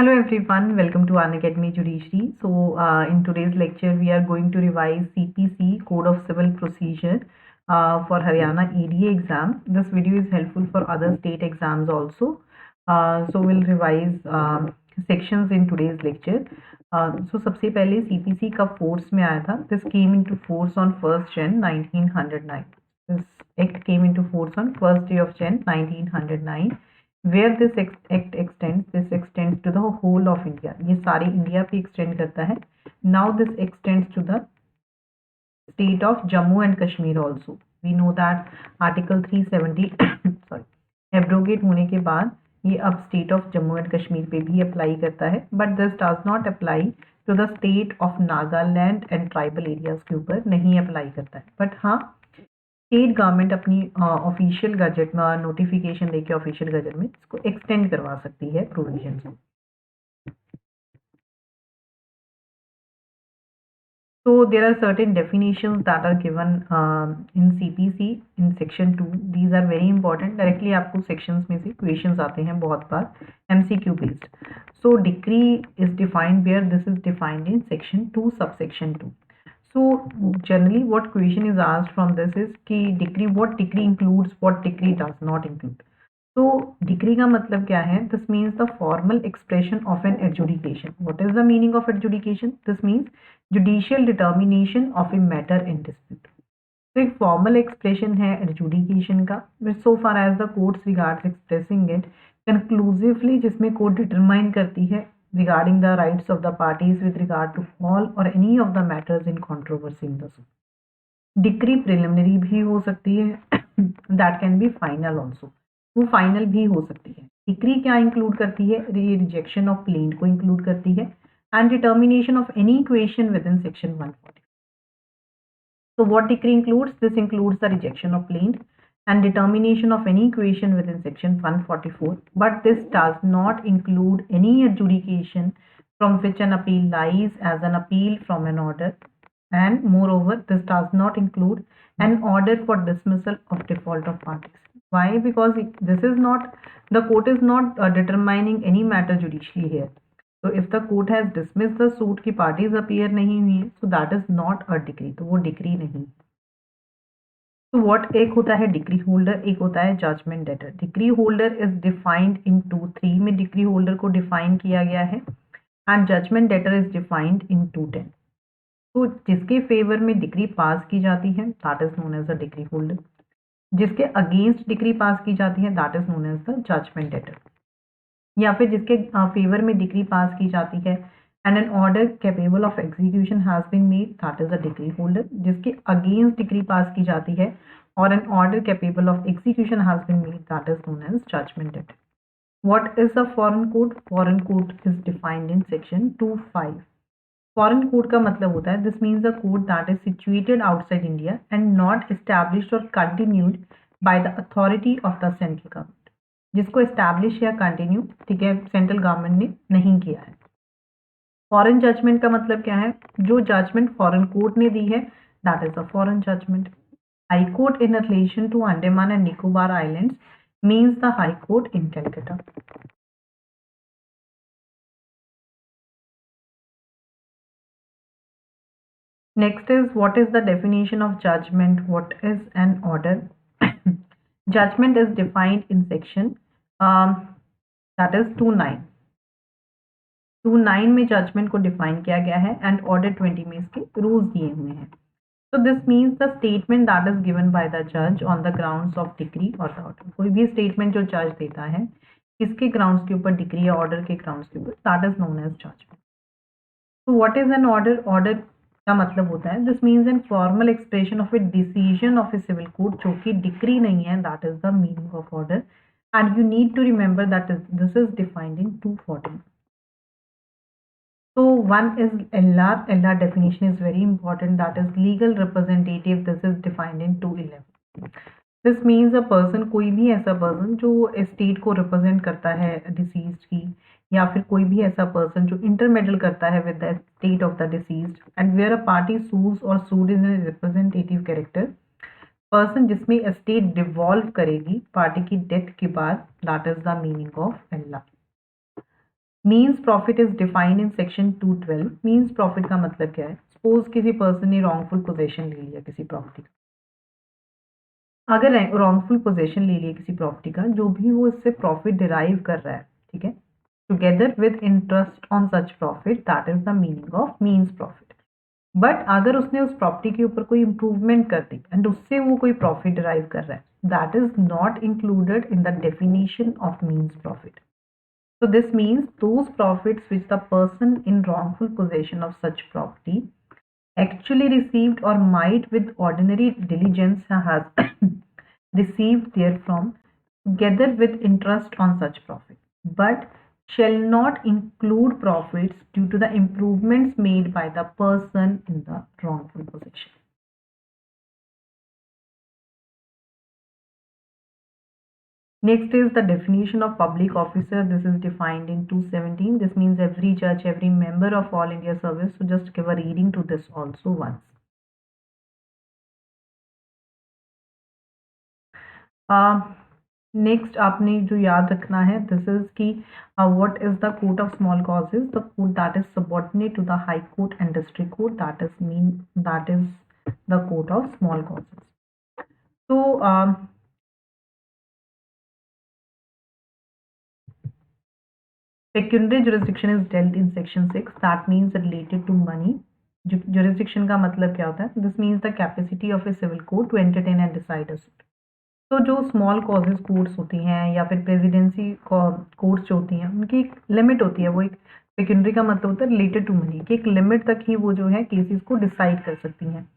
Hello everyone, welcome to Unacademy Judiciary. In today's lecture, we are going to revise CPC Code of Civil Procedure for Haryana EDA exam. This video is helpful for other state exams also. We'll revise sections in today's lecture. सबसे पहले CPC का force में आया था. This came into force on 1st Jan 1909. This act came into force on 1st day of Jan 1909. Where this act extends to the whole of India. ये सारी India पे extend करता है. Now this extends to the state of Jammu and Kashmir also. We know that Article 370 abrogate होने के बाद ये अब state of Jammu and Kashmir पे भी apply करता है. But this does not apply to the state of Nagaland and tribal areas के ऊपर नहीं apply करता है. But हाँ, स्टेट गवर्नमेंट अपनी ऑफिशियल गजट में नोटिफिकेशन देके ऑफिशियल गजट में इसको एक्सटेंड करवा सकती है प्रोविजन को. So there are certain definitions that are given in CPC in section 2. These are very important. Directly आपको sections में से questions आते हैं बहुत बार MCQ based. So decree is defined where this is defined in section 2 subsection 2. So generally what question is asked from this is कि decree, what decree includes, what decree does not include. So decree का मतलब क्या है? This means the formal expression of an adjudication. What is the meaning of adjudication? This means judicial determination of a matter in dispute. तो एक formal expression है adjudication का, which so far as the court regards expressing it conclusively, जिसमें court determine करती है regarding the rights of the parties with regard to all or any of the matters in controversy in the suit. Decree preliminary भी हो सकती है, that can be final also. वो final भी हो सकती है. Decree क्या include करती है? Rejection of plaint को include करती है and determination of any question within section 140. So what decree includes? This includes the rejection of plaint and determination of any question within section 144, but this does not include any adjudication from which an appeal lies as an appeal from an order, and moreover this does not include an order for dismissal of default of parties. Why? Because this is not, the court is not determining any matter judicially here. So if the court has dismissed the suit की parties appear नहीं हुई, so that is not a decree. तो वो decree नहीं. तो what, एक होता है डिक्री होल्डर, एक होता है judgment debtor. Decree holder is defined in 2(3) में डिक्री होल्डर को डिफाइन किया गया है and judgment debtor is defined in 2(10). तो जिसके फेवर में डिक्री पास की जाती है that is known as the decree holder. जिसके अगेंस्ट डिक्री पास की जाती है that is known as the judgment debtor. या फिर जिसके फेवर में डिक्री पास की जाती है and an order capable of execution has been made, that is a decree holder. जिसके against decree pass की जाती है और an order capable of execution has been made, that is known as judgment debtor. What is a foreign court? Foreign court is defined in section 2(5). Foreign court का मतलब होता है, this means a court that is situated outside India and not established or continued by the authority of the central government. जिसको establish या continue, ठीक है, central government ने नहीं किया है. फॉरेन जजमेंट का मतलब क्या है? जो जजमेंट फॉरेन कोर्ट ने दी है that is a foreign judgment. High court in relation to Andaman and Nicobar islands means the high court in Calcutta. Next is what is the definition of judgment. What is an order? Judgment is defined in section that is 2(9). 2(9) में judgement को define किया गया है and order 20 में इसके rules दिए हुए हैं. So this means the statement that is given by the judge on the grounds of decree or the order. कोई भी स्टेटमेंट जो जज देता है किसके ग्राउंड्स के ऊपर? डिक्री या ऑर्डर के ग्राउंड्स के ऊपर, that is known as judgement. तो what is an order? Order का मतलब होता है, this means an formal expression of a decision of a civil court जो कि डिक्री नहीं है, that is the meaning of order and you need to remember that this is defined in 2(14). So one is LR. LR definition is very important, that is legal representative. This is defined in 2(11). This means a person, कोई भी ऐसा person जो state को represent करता है deceased की, या फिर कोई भी ऐसा पर्सन जो इंटरमेडल करता है with the state of the deceased and where a party sues और sued in a representative character. Person जिसमें स्टेट डिवॉल्व करेगी पार्टी की डेथ के बाद, that is the meaning of LR. Means profit is defined in section 212। Means profit का मतलब क्या है? सपोज किसी पर्सन ने रॉन्गफुल पोजेशन ले लिया किसी प्रॉपर्टी का, अगर रॉन्गफुल पोजेशन ले लिया किसी प्रॉपर्टी का, जो भी वो इससे प्रॉफिट डिराइव कर रहा है, ठीक है, together with interest on such profit, that is the meaning of means profit. But अगर उसने उस प्रॉपर्टी के ऊपर कोई इंप्रूवमेंट कर दी एंड उससे वो कोई प्रॉफिट डिराइव कर रहा है, that is not included in the definition of means profit. So this means those profits which the person in wrongful possession of such property actually received or might with ordinary diligence has received therefrom, together with interest on such profit, but shall not include profits due to the improvements made by the person in the wrongful possession. Next is the definition of public officer. This is defined in 217. This means every judge, every member of All India Service. So just give a reading to this also once. Next आपने जो याद रखना है, this is कि what is the court of small causes? The court that is subordinate to the High Court and District Court. That is the court of small causes. So pecuniary jurisdiction is dealt in section 6. That means related to money. Jurisdiction का मतलब क्या होता है? This means the capacity of a civil court to entertain and decide a suit. तो जो small causes courts होती हैं या फिर प्रेसिडेंसी कोर्ट्स जो होती हैं, उनकी एक लिमिट होती है। वो एक पेक्यूनरी का मतलब होता है रिलेटेड टू मनी, कि एक लिमिट तक ही वो जो है केसेस को डिसाइड कर सकती हैं।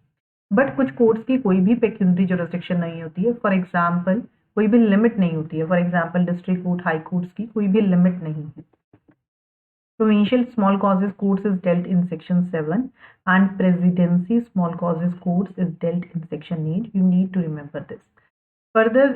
बट कुछ कोर्ट्स की कोई भी पेक्यूनरी जुरिस्डिक्शन नहीं होती है। फॉर एग्जाम्पल कोई भी लिमिट नहीं होती है। For example district court, high courts की कोई भी लिमिट नहीं है। Provincial small causes courts is dealt in section 7 and presidency small causes courts is dealt in section 8. You need to remember this. Further,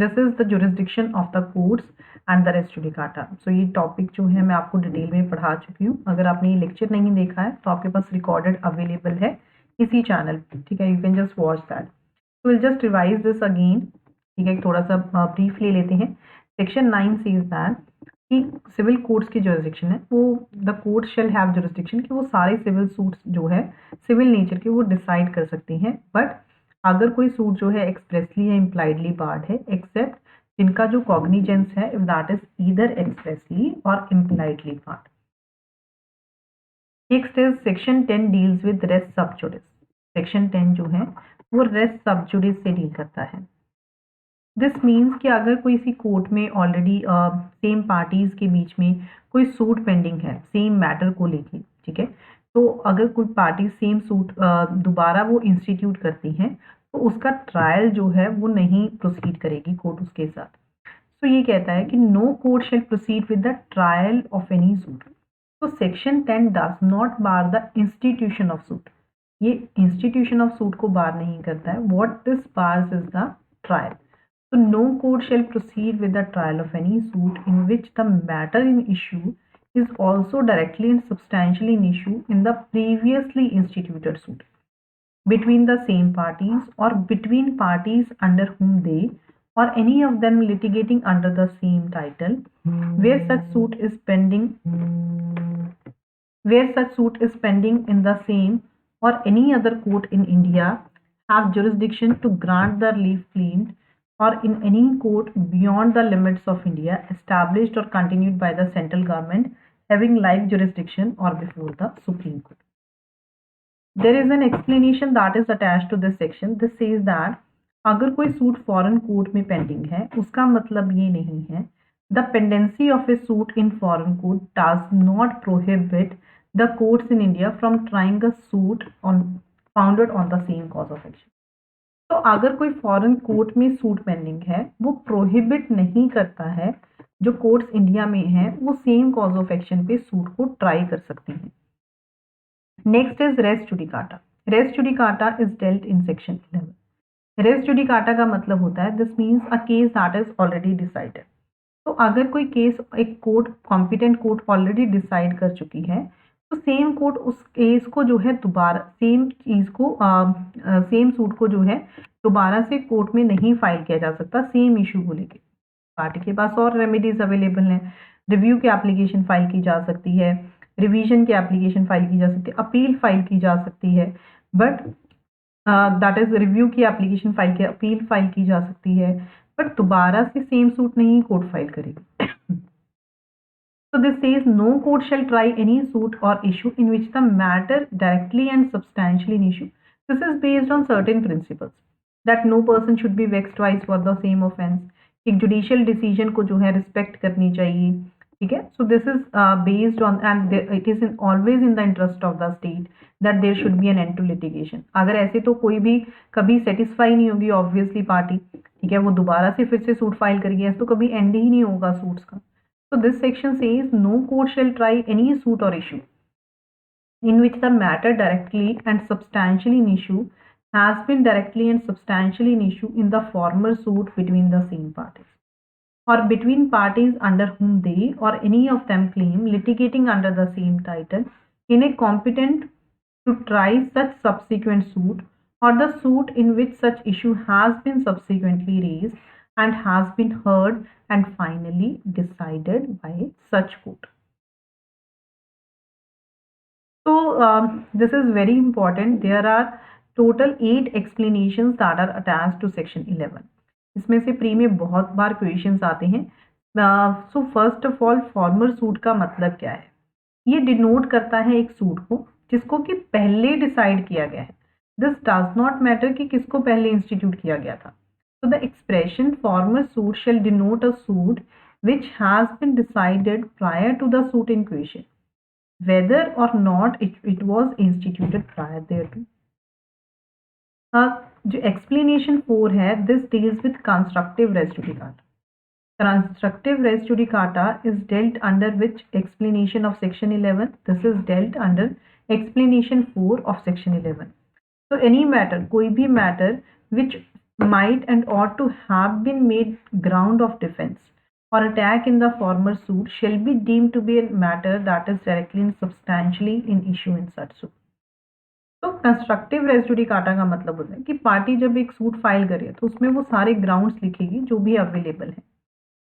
this is the jurisdiction of the courts and the res judicata. So ये topic जो है मैं आपको detail में पढ़ा चुकी हूँ। अगर आपने ये लेक्चर नहीं देखा है तो आपके पास रिकॉर्डेड अवेलेबल है इसी चैनल पे, ठीक है। You can just watch that. तो will just revise this again, ठीक है। थोड़ा सा ब्रीफ ले लेते हैं। सेक्शन 9 सेज दैट कि सिविल कोर्ट्स की जुरिस्डिक्शन है वो the court shall have jurisdiction, कि वो सारे सिविल सूट्स जो है सिविल नेचर के वो डिसाइड कर सकती हैं। बट अगर कोई सूट जो है एक्सप्रेसली या इम्प्लाइडली बार्ड है, एक्सेप्ट जिनका जो कॉग्निजेंस है if that is either expressly or impliedly barred. Next is section 10 deals with res sub judice. Section 10 जो है वो रेस सब जुडिस से डील करता है। दिस मीन्स कि अगर कोई सी कोर्ट में ऑलरेडी सेम पार्टीज के बीच में कोई सूट पेंडिंग है सेम मैटर को लेके, ठीक है, तो अगर कोई पार्टी सेम सूट दोबारा वो इंस्टीट्यूट करती हैं तो उसका ट्रायल जो है वो नहीं प्रोसीड करेगी कोर्ट उसके साथ। तो ये कहता है कि no court shall proceed with the trial of any suit. तो section 10 does not bar the institution of suit. ये इंस्टीट्यूशन ऑफ सूट को बार नहीं करता है। What this bars is the trial. So no court shall proceed with the trial of any suit in which the matter in issue is also directly and substantially in issue in the previously instituted suit between the same parties or between parties under whom they or any of them litigating under the same title where such suit is pending in the same or any other court in India have jurisdiction to grant the relief claimed or in any court beyond the limits of India established or continued by the central government having like jurisdiction or before the Supreme Court. There is an explanation that is attached to this section. This says that अगर कोई suit foreign court में pending है उसका मतलब ये नहीं है the pendency of a suit in foreign court does not prohibit the courts in India from trying a suit founded on the same cause of action. तो अगर कोई फॉरेन कोर्ट में सूट पेंडिंग है वो प्रोहिबिट नहीं करता है जो कोर्ट्स इंडिया में हैं वो सेम कॉज ऑफ एक्शन पे सूट को ट्राई कर सकती हैं। Next is res judicata. Res judicata is dealt in section 11। Res judicata का मतलब होता है this means a case that is already decided. तो अगर कोई केस एक court competent court already decide कर चुकी है तो सेम कोर्ट उस केस को जो है दोबारा सेम चीज को सेम सूट को जो है दोबारा से कोर्ट में नहीं फाइल किया जा सकता सेम इशू को लेके। पार्टी के पास और रेमेडीज अवेलेबल हैं। रिव्यू की एप्लीकेशन फाइल की जा सकती है, रिवीजन की एप्लीकेशन फाइल की जा सकती है, अपील फाइल की जा सकती है, बट दैट इज रिव्यू की एप्लीकेशन फाइल की अपील फाइल की जा सकती है, बट दोबारा से सेम सूट नहीं कोर्ट फाइल करेगी। So this says no court shall try any suit or issue in which the matter directly and substantially in issue. This is based on certain principles that no person should be vexed twice for the same offense. एक judicial decision को जो है respect करनी चाहिए, ठीक है? So this is based on and it is always in the interest of the state that there should be an end to litigation. अगर ऐसे तो कोई भी कभी satisfy नहीं होगी obviously party, ठीक है? वो दोबारा से फिर से सूट फाइल करेगी, ऐसे तो कभी end ही नहीं होगा सूट्स का। So this section says no court shall try any suit or issue in which the matter directly and substantially in issue has been directly and substantially in issue in the former suit between the same parties or between parties under whom they or any of them claim litigating under the same title in a competent to try such subsequent suit or the suit in which such issue has been subsequently raised and has been heard and finally decided by such court. So this is very important. There are total 8 explanations that are attached to section 11. इसमें से pre में बहुत बार questions आते हैं। So first of all farmer suit का मतलब क्या है? ये डिनोट करता है एक सूट को जिसको कि पहले डिसाइड किया गया है। दिस डज नॉट मैटर कि किसको पहले इंस्टीट्यूट किया गया था। So the expression former suit shall denote a suit which has been decided prior to the suit in question, whether or not it was instituted prior thereto. जो explanation 4 है, this deals with constructive res judicata. Constructive res judicata is dealt under which explanation of section 11? This is dealt under explanation 4 of section 11. So any matter, कोई भी matter which might and ought to have been made ground of defense or attack in the former suit shall be deemed to be a matter that is directly and substantially in issue in such suit. तो constructive race judicata का मतलब होता है कि party जब एक suit file करे तो उसमें वो सारे ग्राउंड्स लिखेगी जो भी अवेलेबल है।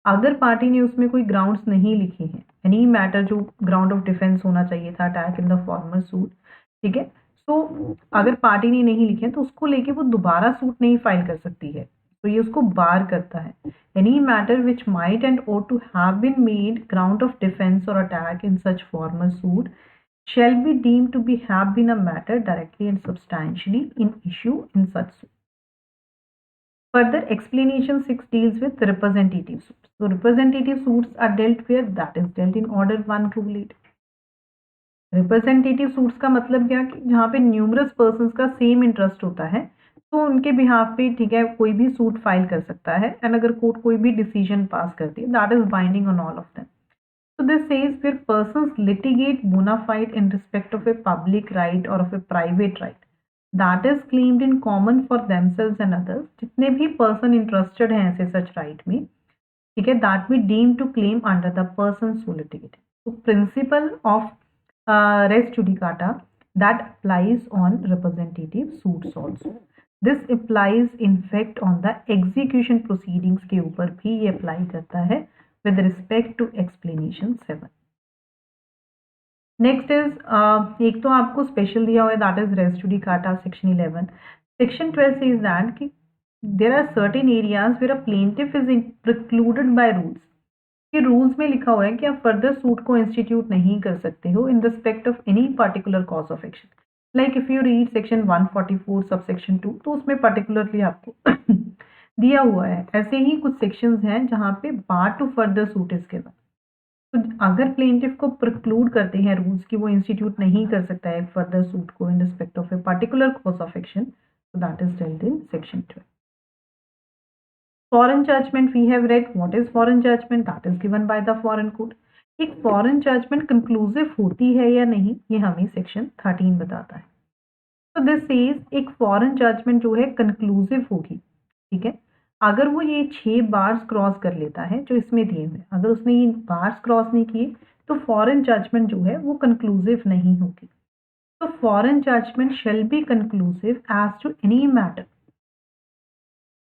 अगर पार्टी ने उसमें कोई ग्राउंड्स नहीं लिखे हैं, एनी मैटर जो ग्राउंड ऑफ डिफेंस होना चाहिए था attack in the former suit, ठीक है, तो अगर पार्टी ने नहीं लिखे तो उसको लेके वो दोबारा सूट नहीं फाइल कर सकती है, तो ये उसको बार करता है। Any matter which might and ought to have been made ground of defense or attack in such former suit shall be deemed to be have been a matter directly and substantially in issue in such suit. Further, explanation 6 deals with representative suits. So representative suits are dealt where? That is dealt in order 1 rule 8. Representative suits का मतलब क्या कि जहाँ पे numerous persons का same interest होता है तो उनके बिहाफ पे, ठीक है, कोई भी सूट फाइल कर सकता है एंड अगर कोर्ट कोई भी डिसीजन पास करती है that is binding on all of them. So this says where persons litigate bona fide in respect of a public right or of a private right that is claimed in common for themselves and others, जितने भी person interested हैं ऐसे such right में, ठीक है, that we deem to claim under the persons who litigate. So principle of res judicata that applies on representative suits also. This applies in fact on the execution proceedings के ऊपर भी ये apply करता है with respect to explanation 7. Next is एक तो आपको special दिया हुआ है that is res judicata section 11. Section 12 says that कि there are certain areas where a plaintiff is precluded by rules. कि रूल्स में लिखा हुआ है कि आप फर्दर सूट को इंस्टीट्यूट नहीं कर सकते हो in respect of any particular cause of action. Like if you read section 144 sub section 2 तो उसमें पर्टिकुलरली आपको दिया हुआ है। ऐसे ही कुछ सेक्शंस हैं जहाँ पे bar to further suit is given. तो अगर प्लेंटिफ को प्रिक्लूड करते हैं रूल्स की वो इंस्टीट्यूट नहीं कर सकता है फर्दर सूट को in respect of a particular cause of action, so that is dealt in section 12. Foreign judgment we have read. What is foreign judgment? That is given by the foreign court. एक foreign judgment conclusive होती है या नहीं ये हमें section 13 बताता है। So this says एक foreign judgment जो है conclusive होगी, ठीक है, अगर वो ये 6 बार्स क्रॉस कर लेता है जो इसमें दिए हुए, अगर उसने ये बार्स क्रॉस नहीं किए तो foreign judgment जो है वो conclusive नहीं होगी। तो foreign judgment shall be conclusive as to any matter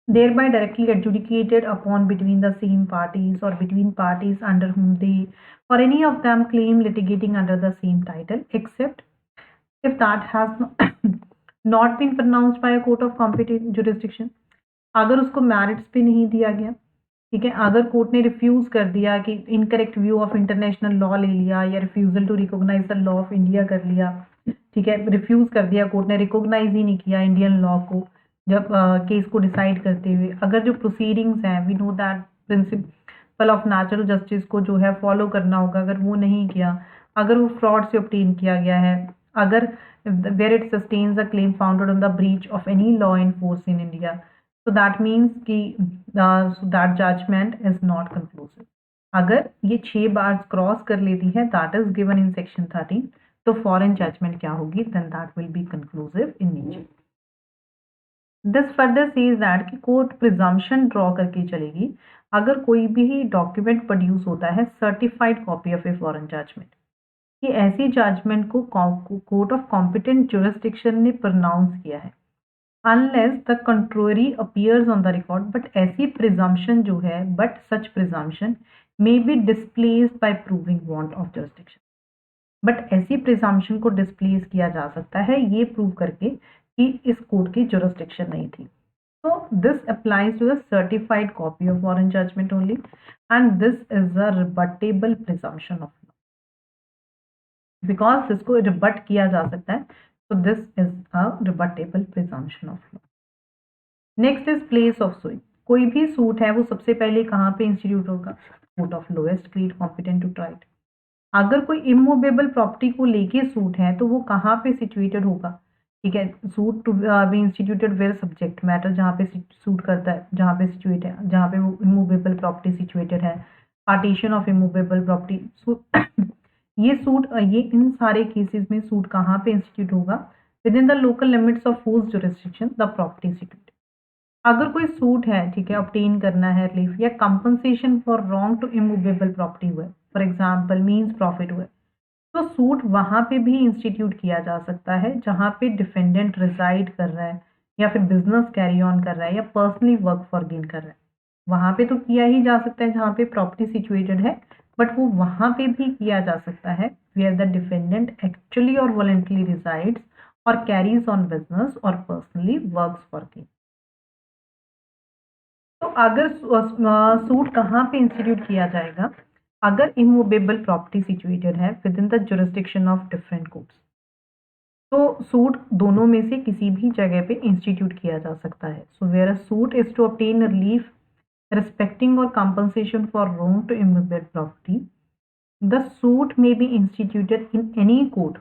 thereby directly adjudicated upon between the same parties or between parties under whom they or any of them claim litigating under the same title, except if that has not been pronounced by a court of competent jurisdiction. अगर उसको merits पे नहीं दिया गया, ठीक है, अगर court ने रिफ्यूज कर दिया कि incorrect view of international law ले लिया या refusal to recognize the law of India कर लिया, ठीक है, रिफ्यूज कर दिया, कोर्ट ने रिकॉग्नाइज ही नहीं किया इंडियन लॉ को जब केस को डिसाइड करते हुए, अगर जो प्रोसीडिंग्स हैं, we know that principle of natural justice को जो है फॉलो करना होगा, अगर वो नहीं किया, अगर वो फ्रॉड से ऑब्टेन किया गया है, अगर where it sustains a claim founded on the breach of any law in force in India, so that means कि so that judgment is not conclusive. अगर ये 6 बार क्रॉस कर लेती है, that is given in section 13, तो foreign judgment क्या होगी, then that will be conclusive in nature. This further says that कि कोर्ट presumption draw करके चलेगी अगर कोई भी डॉक्यूमेंट प्रोड्यूस होता है certified copy of a foreign judgment, कि ऐसी जजमेंट को कोर्ट ऑफ कॉम्पिटेंट जुरिस्डिक्शन ने प्रोनाउंस किया है, unless the contrary appears on the record, but ऐसी presumption जो है, but such presumption may be displaced by proving want of jurisdiction. but ऐसी presumption को displace किया जा सकता है ये prove करके कि इस कोर्ट की jurisdiction नहीं थी. So this applies to the certified copy of foreign judgment only, and this is a rebuttable presumption of law. Because इसको rebut किया जा सकता है, so this is a rebuttable presumption of law. Next is place of suit. कोई भी suit है वो सबसे पहले कहाँ पे इंस्टीट्यूट होगा, court of lowest grade competent to try it. अगर कोई इमूवेबल प्रॉपर्टी को लेके सूट है तो वो कहाँ पे सिचुएटेड होगा, ठीक है, suit to be instituted where subject matter जहाँ पे सूट करता है, जहाँ पे सिचुएट है, जहाँ पे वो इमूवेबल प्रॉपर्टी सिचुएटेड है, पार्टीशन ऑफ इमूवेबल प्रॉपर्टी. ये सूट, ये इन सारे केसेस में सूट कहाँ पे इंस्टीट्यूट होगा, within the local limits of whose jurisdiction the property situated. अगर कोई सूट है, ठीक है, ऑब्टेन करना है रिलीफ या compensation for wrong to immovable property हुए, फॉर एग्जांपल मींस प्रॉफिट हुए, तो सूट वहां पे भी इंस्टीट्यूट किया जा सकता है जहां पे डिफेंडेंट रिजाइड कर रहा है या फिर बिजनेस कैरी ऑन कर रहा है या पर्सनली वर्क फॉर गेन कर रहा है. वहां पे तो किया ही जा सकता है जहां पे प्रॉपर्टी सिचुएटेड है, बट वो वहां पे भी किया जा सकता है वेयर द डिफेंडेंट एक्चुअली और वॉलंटली रिजाइड्स और कैरीज ऑन बिजनेस और पर्सनली वर्क्स फॉर गेन. तो अगर सूट कहाँ पे इंस्टीट्यूट किया जाएगा, अगर इमूवेबल प्रॉपर्टी सिचुएटेड है with in the jurisdiction of different courts, तो सूट दोनों में से किसी भी जगह पे इंस्टीट्यूट किया जा सकता है. So where a suit is to obtain relief respecting or compensation for wrong to immovable property, the suit may be instituted in any court,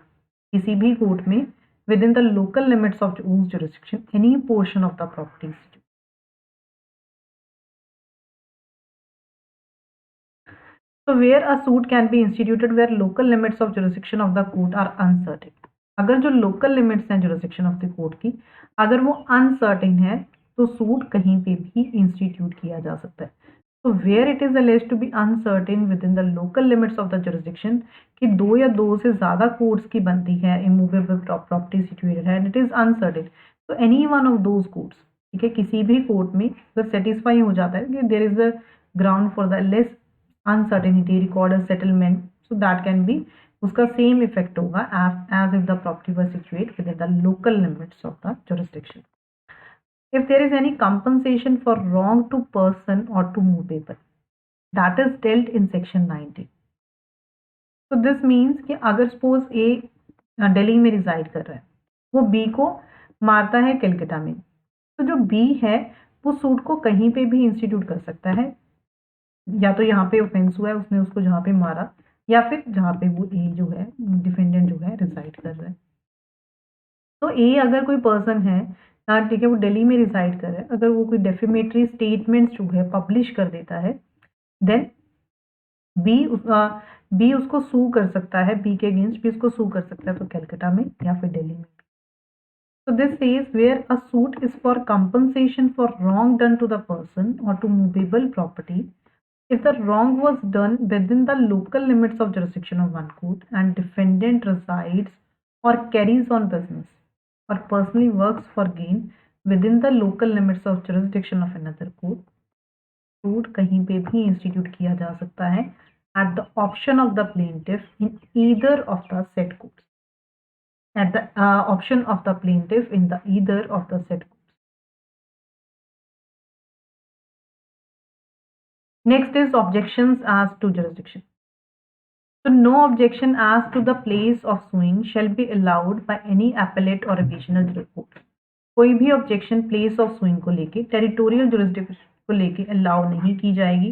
किसी भी कोर्ट में within the local limits of jurisdiction any portion of the property. So where a suit can be instituted where local limits of jurisdiction of the court are uncertain. अगर जो local limits हैं jurisdiction of the court की, अगर वो uncertain है तो suit कहीं पे भी institute किया जा सकता है. So where it is alleged to be uncertain within the local limits of the jurisdiction कि दो या दो से ज़्यादा courts की बनती है immovable property situated है and it is uncertain, so any one of those courts, ठीक है, किसी भी court में अगर satisfy हो जाता है कि there is a ground for the less uncertainty record a settlement, so that can be उसका same effect होगा as if the property was situated within the local limits of the jurisdiction. If there is any compensation for wrong to person or to movable, that is dealt in section 90. So this means कि अगर suppose A Delhi में reside कर रहा है, वो B को मारता है कलकत्ता में, तो जो B है वो सूट को कहीं पे भी इंस्टीट्यूट कर सकता है, या तो यहाँ पे ऑफेंस हुआ है उसने उसको जहाँ पे मारा, या फिर जहाँ पे वो ए जो है डिफेंडेंट जो है रिसाइड कर रहा है. तो ए अगर कोई पर्सन है, ठीक है, वो दिल्ली में रिसाइड कर रहा है, अगर वो कोई डेफेमेटरी स्टेटमेंट्स जो है पब्लिश कर देता है, देन बी उसको सू कर सकता है, बी के अगेंस्ट भी उसको सू कर सकता है, तो कलकत्ता में या फिर दिल्ली में. So this says where a suit is for compensation for wrong done to the person or to movable property, if the wrong was done within the local limits of jurisdiction of one court and defendant resides or carries on business or personally works for gain, within the local limits of jurisdiction of another court, suit कहीं पे भी institute किया जा सकता है at the option of the plaintiff in either of the said courts. At the option of the plaintiff in the either of the said courts. Next is objections as to jurisdiction. So no objection as to the place of suing shall be allowed by any appellate or revisional court. कोई भी objection place of sewing को लेके territorial jurisdiction को लेके allow नहीं की जाएगी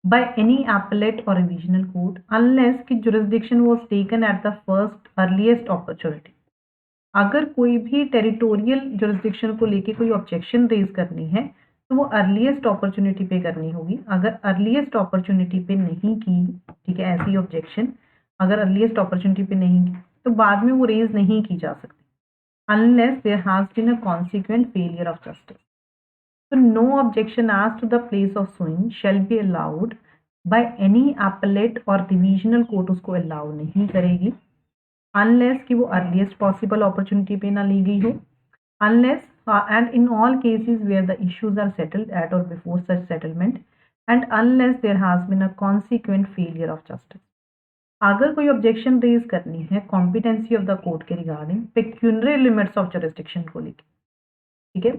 by any appellate or revisional court unless कि jurisdiction was taken at the first earliest opportunity. अगर कोई भी टेरिटोरियल जुरिस्डिक्शन को लेके कोई ऑब्जेक्शन रेज करनी है तो वो अर्लीस्ट अपॉर्चुनिटी पे करनी होगी. अगर अर्लीस्ट अपॉर्चुनिटी पे नहीं की, ठीक है, ऐसी ऑब्जेक्शन अगर अर्लीस्ट अपॉर्चुनिटी पे नहीं की तो बाद में वो रेज नहीं की जा सकती unless there has been a consequent failure of justice. So no objection as to the place of suing shall be allowed by any appellate or divisional court. उसको allow नहीं करेगी unless कि वो earliest possible opportunity पे ना ली गई हो, unless and in all cases where the issues are settled at or before such settlement and unless there has been a consequent failure of justice. अगर कोई ऑब्जेक्शन रेज करनी है कॉम्पिटेंसी ऑफ द कोर्ट के regarding pecuniary limits of jurisdiction को लेके, ठीक है,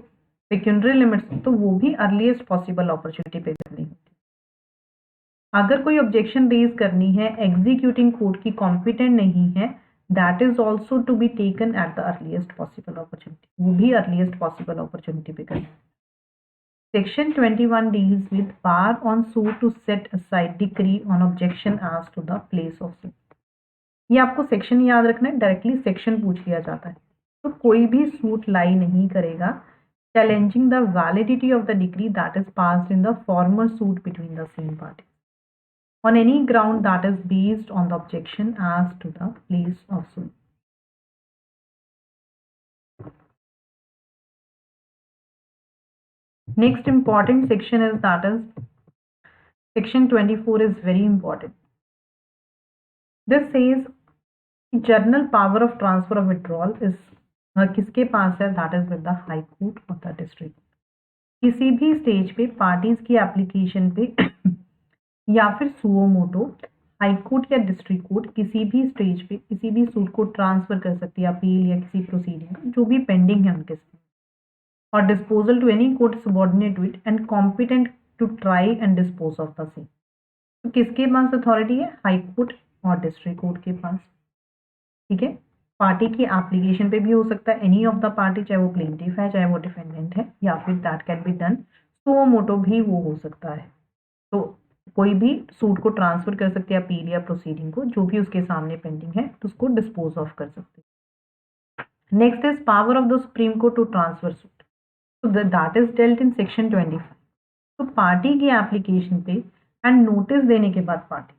pecuniary limits, तो वो भी अर्लीस्ट पॉसिबल अपॉर्चुनिटी पे करनी होती है. अगर कोई ऑब्जेक्शन रेज करनी है एग्जीक्यूटिंग कोर्ट की कॉम्पिटेंट नहीं है, that is also to be taken at the earliest possible opportunity, वो भी अर्लीस्ट पॉसिबल अपॉर्चुनिटी पे करनी है. Section 21 deals with bar on suit to set aside decree on objection as to the place of suit. ये आपको section याद रखना है, डायरेक्टली सेक्शन पूछ लिया जाता है. तो कोई भी सूट लाई नहीं करेगा challenging the validity of the decree that is passed in the former suit between the same party on any ground that is based on the objection as to the place of suit. Next important section is that is section 24 is very important. This says general power of transfer of withdrawal is किसके पास है, that is with the high court or the district. किसी भी stage पे parties की application पे या फिर suo motu high court या डिस्ट्रिक्ट कोर्ट किसी भी स्टेज पे किसी भी सूट को ट्रांसफर कर सकती है, अपील या किसी प्रोसीडिंग का जो भी पेंडिंग है उनके साथ, or disposal to any court subordinate to it and competent to try and dispose of the same. तो किसके पास अथॉरिटी है, हाई कोर्ट और डिस्ट्रिक्ट कोर्ट के पास, ठीक है. पार्टी की एप्लीकेशन पे भी हो सकता है एनी ऑफ द पार्टी, चाहे वो प्लेंटिफ है चाहे वो डिफेंडेंट है, या फिर that can be done suo motu भी वो हो सकता है. तो कोई भी सूट को ट्रांसफर कर सकती है अपील या प्रोसीडिंग को जो भी उसके सामने पेंडिंग है तो उसको डिस्पोज ऑफ कर सकते हैं. Next is power of the supreme court to transfer suit. So that is dealt in section 25. तो पार्टी की एप्लीकेशन पे एंड नोटिस देने के बाद party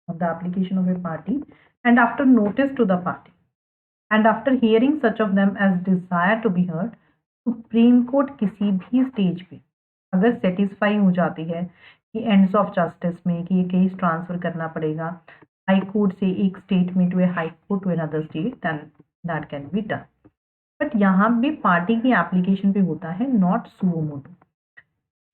of the application of a party and after notice to the party and after hearing such of them as desire to be heard, supreme court किसी भी stage पे अगर satisfy हो जाती है कि एंड्स ऑफ जस्टिस में कि ये केस ट्रांसफर करना पड़ेगा हाई कोर्ट से एक स्टेट में to a high court to another state, then that can be done. But यहाँ भी पार्टी की एप्लीकेशन पे होता है नॉट सुओ मोटो.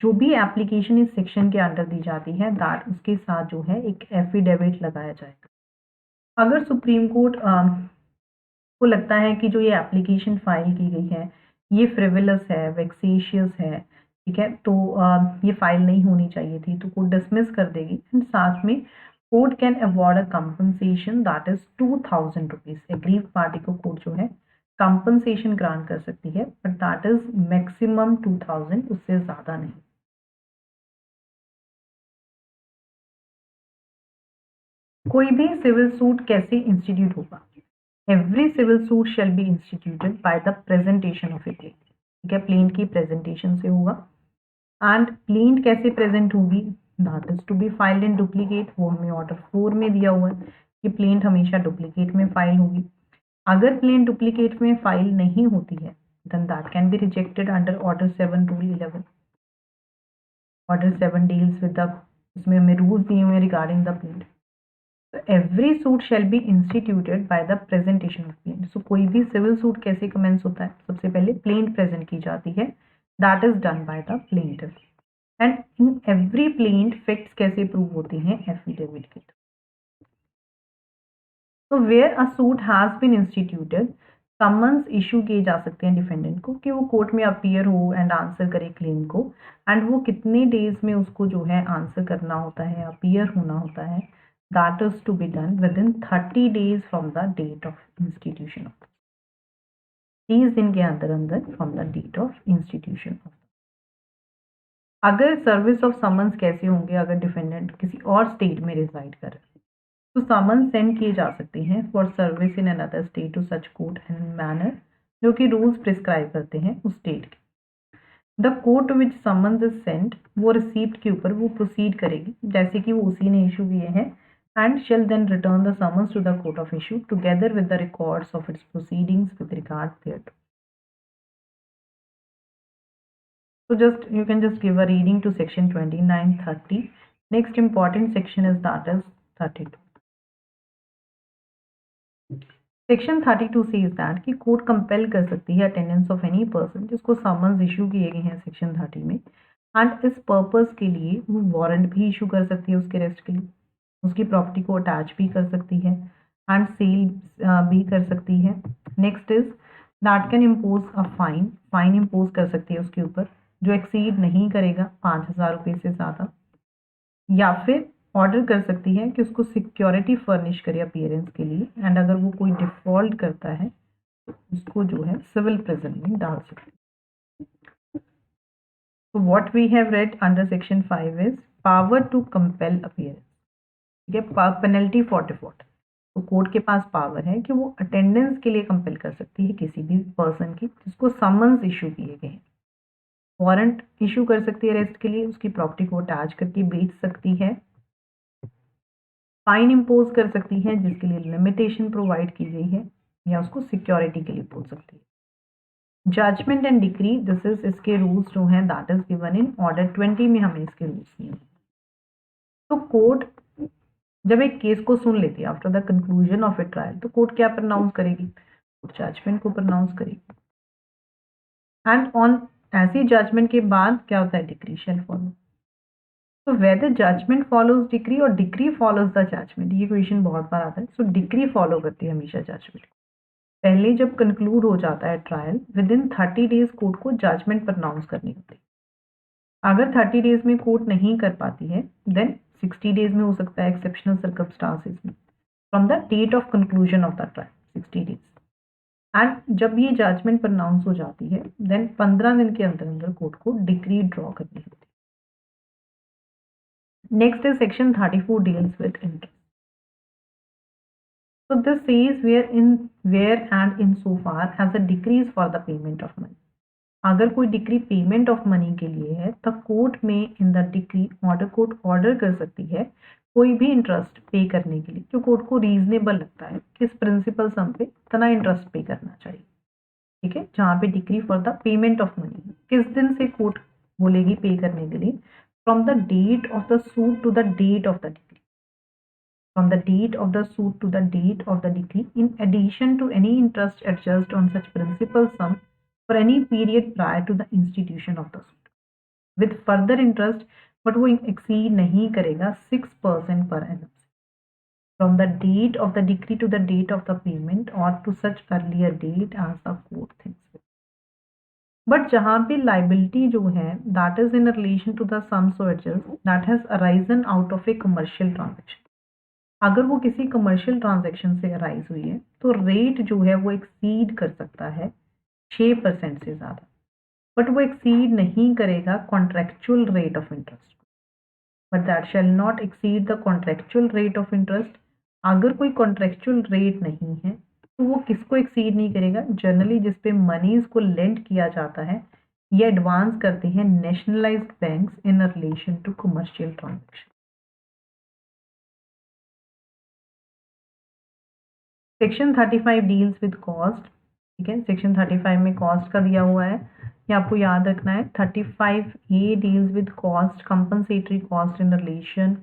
जो भी एप्लीकेशन इस सेक्शन के अंडर दी जाती है दैट उसके साथ जो है एक एफिडेविट लगाया जाएगा. अगर सुप्रीम कोर्ट को लगता है कि जो ये एप्लीकेशन फाइल की गई है ये फ्रिवलस है, वेक्सेशियस है, ठीक है, तो ये फाइल नहीं होनी चाहिए थी, तो कोर्ट डिसमिस कर देगी. एंड साथ में court can award a compensation that is 2000 rupees. Aggrieve party को कोर्ट जो है कंपनसेशन ग्रांट कर सकती है, बट दैट इज मैक्सिमम 2000, उससे ज्यादा नहीं. कोई भी सिविल सूट कैसे इंस्टीट्यूट होगा, every civil suit shall be instituted by the presentation of a plaint. ठीक है, प्लेंट की प्रेजेंटेशन से होगा. एंड प्लेंट कैसे प्रेजेंट होगी, that is to be filed in duplicate. वो हमें ऑर्डर 4 में दिया हुआ है कि प्लेंट हमेशा डुप्लीकेट में फाइल होगी. अगर प्लेन डुप्लीकेट में फाइल नहीं होती है then that can be rejected under order 7 rule 11. Order 7 deals with the, उसमें हमें रूल्स दिए हुए regarding the plaint. Every suit shall be instituted by the presentation of plaint. So कोई भी सिविल सूट कैसे कमेंस होता है, सबसे पहले प्लेंट प्रेजेंट की जाती है, that is done by the plaintiff. And in every plaint facts कैसे प्रूव होते हैं, एफिडेविट के थ्रू। तो where a suit has been instituted, summons issue किए जा सकते हैं डिफेंडेंट को कि वो कोर्ट में अपीयर हो एंड आंसर करे क्लेम को, एंड वो कितने डेज में उसको जो है आंसर करना होता है, अपीयर होना होता है, that is to be done within 30 days from the date of institution of, 30 दिन के अंदर अंदर from the date of institution of. अगर सर्विस ऑफ समन्स कैसे होंगे, अगर डिफेंडेंट किसी और स्टेट में रिजाइड कर रहे हैं तो समन सेंड किए जा सकते हैं for service in another state to such court and manner जो कि रूल्स प्रिस्क्राइब करते हैं उस स्टेट के। The court which summons is sent, वो रिसीप्ट के ऊपर वो प्रोसीड करेगी जैसे कि वो उसी ने इशू किए हैं, and shall then return the summons to the court of issue together with the records of its proceedings with regard thereto. So just you can just give a reading to section 29, 30. Next important section is that is 32. Section 32 says that कि court compel कर सकती है attendance of any person जिसको summons issue किए गए हैं section 30 में, and इस पर्पस के लिए वो वारंट भी इशू कर सकती है उसके अरेस्ट के लिए, उसकी प्रॉपर्टी को अटैच भी कर सकती है एंड सेल भी कर सकती है। Next is that can impose a fine, fine impose कर सकती है उसके ऊपर जो एक्सीड नहीं करेगा 5,000 रुपये से ज़्यादा, या फिर ऑर्डर कर सकती है कि उसको सिक्योरिटी फर्निश करे अपीयरेंस के लिए, एंड अगर वो कोई डिफॉल्ट करता है तो उसको जो है सिविल प्रिजन में डाल सकती है। तो what we have read under section 5 is power to compel appearance, ठीक है, पेनल्टी फॉर डिफॉल्ट। तो कोर्ट के पास पावर है कि वो अटेंडेंस के लिए कंपेल कर सकती है किसी भी पर्सन की जिसको समन्स इशू किए गए हैं, वारंट इशू कर सकती है अरेस्ट के लिए, उसकी प्रॉपर्टी को अटैच करके बेच सकती है, फाइन इम्पोज कर सकती है जिसके लिए लिमिटेशन प्रोवाइड की गई है, या उसको सिक्योरिटी के लिए बोल सकती है। Judgment and decree, this is इसके रूल्स जो हैं that is given in order 20 में हमें इसके रूल्स नहीं है। तो कोर्ट जब एक केस को सुन लेती है after the conclusion of A trial, तो कोर्ट क्या प्रोनाउंस करेगी, जजमेंट को प्रोनाउंस करेगी, एंड ऑन ऐसी जजमेंट के बाद क्या होता है, डिक्री शैल फॉलो। तो वेदर जजमेंट फॉलोज डिक्री और डिक्री फॉलोज द जजमेंट, ये क्वेश्चन बहुत बार आता है। सो डिक्री फॉलो करती है हमेशा जजमेंट। पहले जब कंक्लूड हो जाता है trial, with in 30 days court को जजमेंट प्रोनाउंस करनी होती है। अगर 30 days में कोर्ट नहीं कर पाती है देन 60 days में हो सकता है एक्सेप्शनल सर्कमस्टांसेस में, from the date of conclusion of the trial 60 days। And जब ये जजमेंट प्रोनाउंस हो जाती है देन 15 दिन के अंदर अंदर कोर्ट को डिक्री ड्रॉ करनी होती है। Next is section 34 deals with interest. So this says where and in so far as a decrease for the payment of money. अगर कोई डिक्री पेमेंट ऑफ मनी के लिए है तब कोर्ट में in the decree order court order कर सकती है कोई भी इंटरेस्ट पे करने के लिए जो कोर्ट को रीजनेबल लगता है, किस प्रिंसिपल सम पे इतना इंटरेस्ट पे करना चाहिए, ठीक है। जहाँ पे decree for the payment of money, किस दिन से कोर्ट बोलेगी पे करने के लिए, from the date of the suit to the date of the decree, from the date of the suit to the date of the decree, in addition to any interest adjudged on such principal sum for any period prior to the institution of the suit, with further interest, but वो exceed नहीं करेगा 6% per annum, from the date of the decree to the date of the payment or to such earlier date as the court thinks fit. But जहाँ पे liability जो है that is in relation to the sums or adjust that has arisen out of a commercial transaction, अगर वो किसी commercial transaction से arise हुई है तो रेट जो है वो एक्सीड कर सकता है 6% से ज़्यादा, बट वो एक्सीड नहीं करेगा contractual rate of interest, but that shall not exceed the contractual rate of interest. अगर कोई कॉन्ट्रेक्चुअल रेट नहीं है तो वो किसको एक्सीड नहीं करेगा, जनरली जिस पे मनीज को लेंड किया जाता है ये एडवांस करते हैं nationalized banks in relation to commercial transaction. Section 35 deals with cost, ठीक है, सेक्शन 35 में कॉस्ट का दिया हुआ है, ये आपको याद रखना है। 35A deals with cost, compensatory cost in relation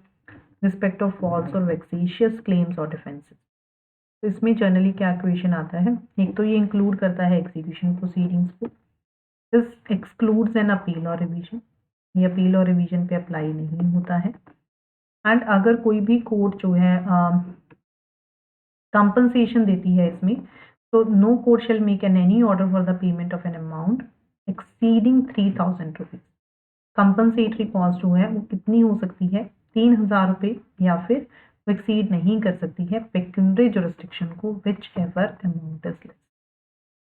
respect of false और वेक्सीशियस क्लेम्स और डिफेंसेस। तो इसमें जनरली क्या क्वेश्चन आता है, एक तो ये इंक्लूड करता है एग्जीक्यूशन प्रोसीडिंग्स को, दिस एक्सक्लूड्स एन अपील और रिवीजन, ये अपील और रिवीजन पे अप्लाई नहीं होता है। एंड अगर कोई भी कोर्ट जो है कंपनसेशन देती है इसमें, तो no court shall make an any order for the payment of an amount exceeding 3000 rupees. Compensatory cost जो है वो कितनी हो सकती है, 3000 रुपये, या फिर वो एक्सीड नहीं कर सकती है पेक्यूनरी जुरिस्डिक्शन को, which ever amount is less.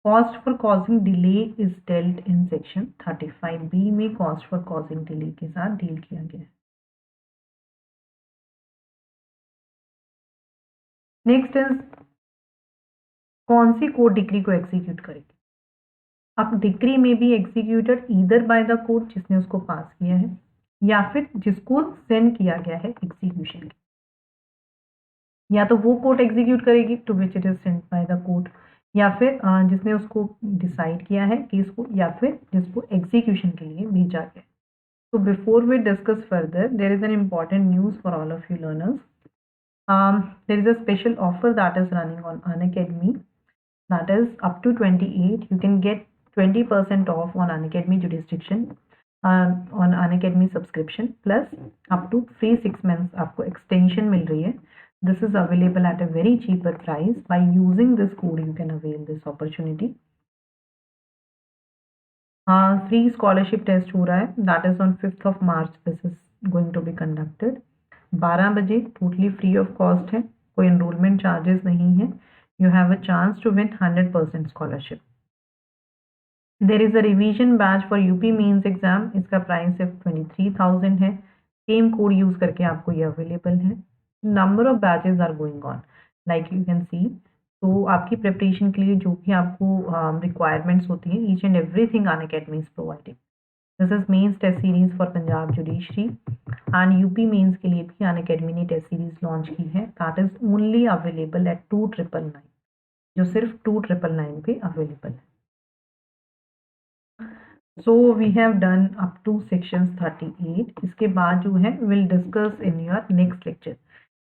Cost for causing delay is dealt in section 35B में कॉस्ट फॉर कॉजिंग डिले के साथ डील किया गया है। नेक्स्ट इज कौन सी कोर्ट डिग्री को एग्जीक्यूट करेगी। अब डिग्री में भी executed either by the court जिसने उसको पास किया है, या फिर जिसको सेंड किया गया है एग्जीक्यूशन के, या तो वो कोर्ट एग्जीक्यूट करेगी to which it is sent by the court, या फिर जिसने उसको डिसाइड किया है केस को, या फिर जिसको एग्जीक्यूशन के लिए भेजा गया। So before we discuss further, there is an important news for all of you learners. There is a special offer that is running on Unacademy. That is up to 28. You can get 20% off on Unacademy jurisdiction, on Unacademy subscription, plus up to free 6 months आपको extension मिल रही है. This is available at a very cheaper price. By using this code, you can avail this opportunity. Free scholarship test हो रहा है, that is on 5th of March. This is going to be conducted 12 बजे, totally free of cost है, कोई enrolment charges नहीं है। You have a chance to win 100% scholarship. There is a revision batch for UP mains exam, इसका price सिर्फ 23,000 है। Same code use करके आपको ये अवेलेबल है। Number of batches are going on, like you can see. तो आपकी preparation के लिए जो भी आपको रिक्वायरमेंट्स होती हैं, each and everything Unacademy is providing. This is mains test series for Punjab judiciary, and UP mains के लिए भी अनअकैडमी ने टेस्ट सीरीज लॉन्च की है, that is only available at 2999, जो सिर्फ 2999 पे अवेलेबल है। So we have done up to section 38। इसके बाद जो है will discuss in your next lecture.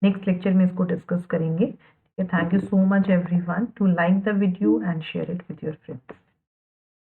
Next lecture में इसको डिस्कस करेंगे। Thank you so much everyone to like the video and share it with your friends.